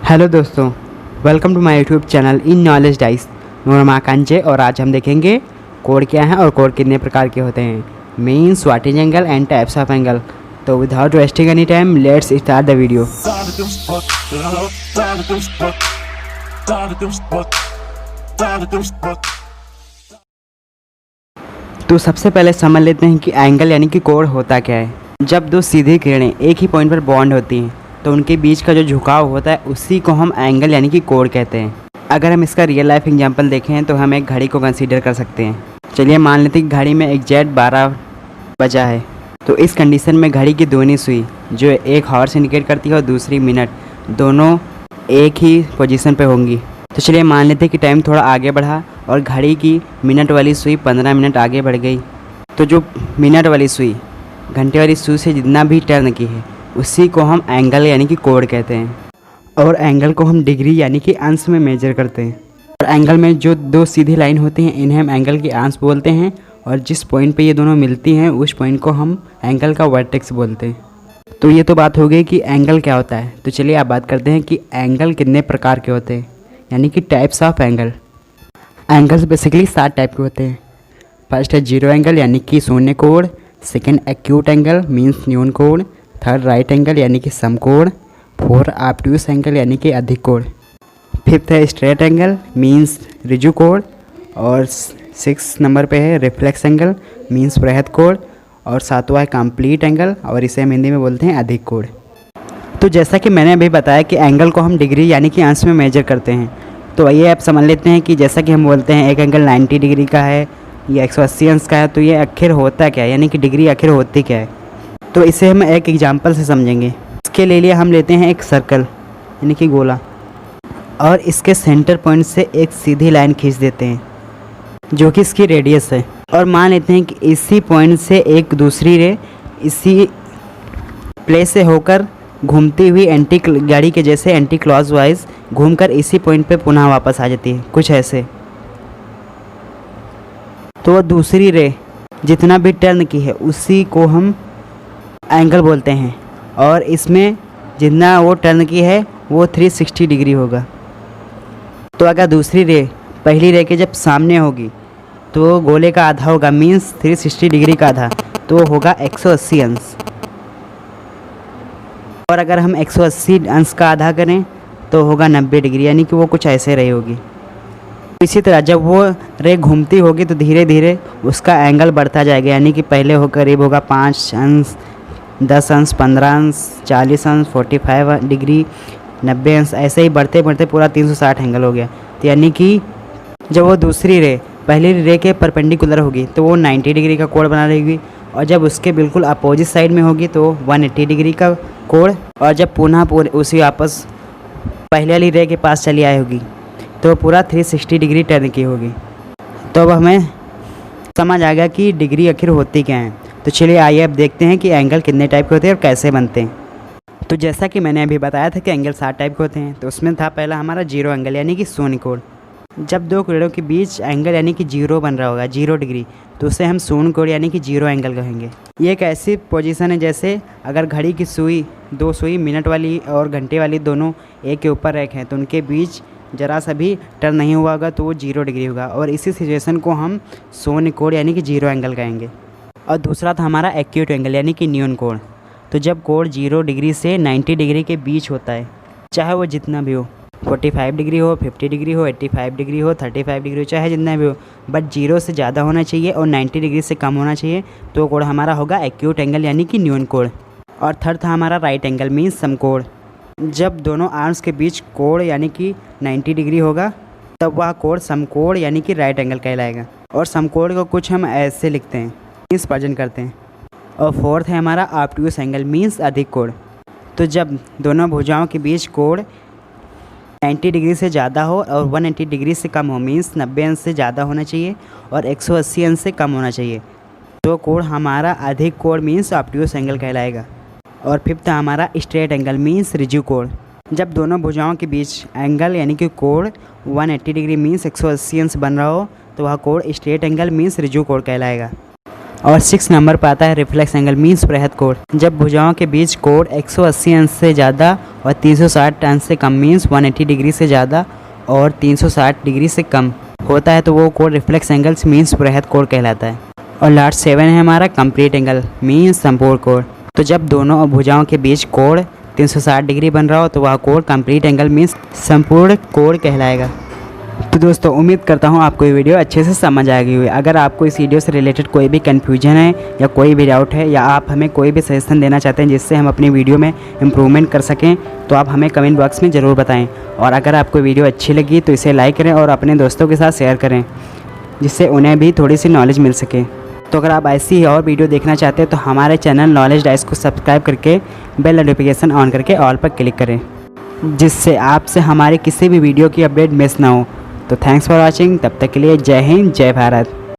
Hello दोस्तों, welcome to my YouTube channel in knowledge dice. नोरमा कांचे और आज हम देखेंगे कोड क्या है और कोड कितने प्रकार के होते हैं, means what is angle and types of angle. तो without wasting any time let's start the video. तो सबसे पहले समझ लेते हैं कि एंगल यानी कि कोण होता क्या है। जब दो सीधी किरणें एक ही पॉइंट पर बॉन्ड होती हैं तो उनके बीच का जो झुकाव होता है उसी को हम एंगल यानी कि कोण कहते हैं। अगर हम इसका रियल लाइफ एग्जांपल देखें तो हम एक घड़ी को कंसीडर कर सकते हैं। चलिए मान लेते हैं कि घड़ी में एग्जैक्ट 12 बजा है। तो इस कंडीशन में घड़ी की दोनों सुई जो एक हॉर्स इंडिकेट करती है और दूसरी मिनट, दोनों एक ही पोजीशन पे होंगी। तो चलिए मान लेते हैं कि टाइम थोड़ा आगे बढ़ा और घड़ी की मिनट वाली सुई 15 मिनट आगे बढ़ गई। तो जो मिनट वाली सुई घंटे वाली सुई से जितना भी टर्न की है उसी को हम एंगल यानी कि कोण कहते हैं। और एंगल को हम डिग्री यानी कि अंश में मेजर करते हैं। और एंगल में जो दो सीधी लाइन होती हैं इन्हें हम एंगल की अंश बोलते हैं। और जिस पॉइंट पे ये दोनों मिलती हैं उस पॉइंट को हम एंगल का वर्टेक्स बोलते हैं। तो ये तो बात हो गई कि एंगल क्या होता है। तो चलिए आप बात करते हैं कि एंगल कितने प्रकार के होते हैं, यानी कि types of angle. Angles basically 7 type के होते हैं। फर्स्ट है जीरो एंगल यानी कि शून्य कोण। सेकेंड एक्यूट एंगल मीन्स न्यून कोण। थर्ड राइट एंगल यानी कि समकोण। फोर्थ ऑब्ट्यूस एंगल यानी कि अधिक कोण। फिफ्थ है स्ट्रेट एंगल मीन्स ऋजु कोण। और 6 नंबर पे है रिफ्लेक्स एंगल मीन्स वृहद कोण। और 7वां है कंप्लीट एंगल और इसे हम हिंदी में बोलते हैं अधिक कोण। तो जैसा कि मैंने अभी बताया कि एंगल को हम डिग्री यानी कि अंश में मेजर करते हैं। तो आइए आप समझ लेते हैं कि जैसा कि हम बोलते हैं एक एंगल 90 डिग्री का है या 180 अंश का है, तो ये आखिर होता क्या है, यानी कि डिग्री आखिर होती क्या है। तो इसे हम एक एग्जांपल से समझेंगे। इसके लिए हम लेते हैं एक सर्कल यानी कि गोला और इसके सेंटर पॉइंट से एक सीधी लाइन खींच देते हैं जो कि इसकी रेडियस है। और मान लेते हैं कि इसी पॉइंट से एक दूसरी रे इसी प्लेस से होकर घूमती हुई एंटी गाड़ी के जैसे एंटी क्लॉकवाइज घूमकर इसी पॉइंट पे पुनः वापस आ जाती है, कुछ ऐसे। तो दूसरी रे जितना भी टर्न की है उसी को हम एंगल बोलते हैं। और इसमें जितना वो टर्न की है वो 360 डिग्री होगा। तो अगर दूसरी रे पहली रे के जब सामने होगी तो गोले का आधा होगा, मीन्स 360 डिग्री का आधा, तो होगा 180 अंश। और अगर हम 180 अंश का आधा करें तो होगा 90 डिग्री, यानी कि वो कुछ ऐसे रही होगी। इसी तरह जब वो रे घूमती होगी तो धीरे धीरे उसका एंगल बढ़ता जाएगा, यानी कि पहले हो करीब होगा 5 अंश, 10 अंश, 15 अंश, 40 अंश, 45 डिग्री, 90 अंश, ऐसे ही बढ़ते बढ़ते पूरा 360 एंगल हो गया। तो यानी कि जब वो दूसरी रे पहली रे के परपेंडिकुलर होगी तो वो 90 डिग्री का कोण बना रहेगी। और जब उसके बिल्कुल अपोजिट साइड में होगी तो 180 डिग्री का कोण। और जब पुनः उसी वापस पहले वाली रे के पास चली आई होगी तो पूरा 360 डिग्री टर्न की होगी। तो अब हमें समझ आ गया कि डिग्री आखिर होती क्या है। तो चलिए आइए अब देखते हैं कि एंगल कितने टाइप के होते हैं और कैसे बनते हैं। तो जैसा कि मैंने अभी बताया था कि एंगल 7 टाइप के होते हैं, तो उसमें था पहला हमारा जीरो एंगल यानी कि शून्य कोण। जब दो किरणों के बीच एंगल यानी कि जीरो बन रहा होगा, 0 डिग्री, तो उसे हम शून्य कोण यानी कि जीरो एंगल कहेंगे। ये एक ऐसी पोजीशन है जैसे अगर घड़ी की सुई, दो सुई मिनट वाली और घंटे वाली दोनों एक के ऊपर एक हैं तो उनके बीच जरा सा भी टर्न नहीं हुआ होगा तो वो 0 डिग्री होगा। और इसी सिचुएशन को हम शून्य कोण यानी कि जीरो एंगल कहेंगे। और दूसरा था हमारा एक्यूट एंगल यानी कि न्यून कोण। तो जब कोण 0 डिग्री से 90 डिग्री के बीच होता है, चाहे वो जितना भी हो, 45 डिग्री हो, 50 डिग्री हो, 85 डिग्री हो, 35 डिग्री हो, चाहे जितना भी हो, बट 0 से ज़्यादा होना चाहिए और 90 डिग्री से कम होना चाहिए, तो कोण हमारा होगा एक्यूट एंगल यानी कि न्यून कोण। और थर्ड था हमारा राइट एंगल मीन्स समकोण। जब दोनों आर्म्स के बीच कोण यानी कि 90 डिग्री होगा तब वह कोण समकोण यानी कि राइट एंगल कहलाएगा। और समकोण को कुछ हम ऐसे लिखते हैं, मीन्स प्रेजेंट करते हैं। और फोर्थ है हमारा ऑब्ट्यूस एंगल मीन्स अधिक कोण। तो जब दोनों भुजाओं के बीच कोण 90 डिग्री से ज़्यादा हो और 180 डिग्री से कम हो, मीन्स 90 अंश से ज़्यादा होना चाहिए और 180 अंश से कम होना चाहिए, तो कोण हमारा अधिक कोण मीन्स ऑब्ट्यूस एंगल कहलाएगा। और फिफ्थ हमारा स्ट्रेट एंगल मीन्स ऋजु कोण। जब दोनों भुजाओं के बीच एंगल यानी कि कोण 180 डिग्री मीन्स 180 अंश बन रहा हो तो वह कोण स्ट्रेट एंगल मीन्स ऋजु कोण कहलाएगा। और 6 नंबर पर आता है रिफ्लेक्स एंगल मीन्स वृहद कोण। जब भुजाओं के बीच कोण 180 अंश से ज़्यादा और 360 अंश से कम मीन्स 180 डिग्री से ज़्यादा और 360 डिग्री से कम होता है तो वो कोण रिफ्लेक्स एंगल्स मीन्स वृहद कोण कहलाता है। और लास्ट 7 है हमारा कंप्लीट एंगल मीन्स संपूर्ण कोण। तो जब दोनों भुजाओं के बीच कोण 360 डिग्री बन रहा हो तो वह कोण कंप्लीट एंगल मीन्स संपूर्ण कोण कहलाएगा। तो दोस्तों उम्मीद करता हूँ आपको ये वीडियो अच्छे से समझ आ गई हुई। अगर आपको इस वीडियो से रिलेटेड कोई भी कन्फ्यूजन है या कोई भी डाउट है या आप हमें कोई भी सजेशन देना चाहते हैं जिससे हम अपनी वीडियो में इम्प्रूवमेंट कर सकें तो आप हमें कमेंट बॉक्स में ज़रूर बताएं। और अगर आपको वीडियो अच्छी लगी तो इसे लाइक करें और अपने दोस्तों के साथ शेयर करें जिससे उन्हें भी थोड़ी सी नॉलेज मिल सके। तो अगर आप ऐसी ही और वीडियो देखना चाहते हैं तो हमारे चैनल नॉलेज डाइस को सब्सक्राइब करके बेल नोटिफिकेशन ऑन करके ऑल पर क्लिक करें जिससे आपसे हमारे किसी भी वीडियो की अपडेट मिस ना हो। तो थैंक्स फॉर वॉचिंग। तब तक के लिए जय हिंद जय भारत।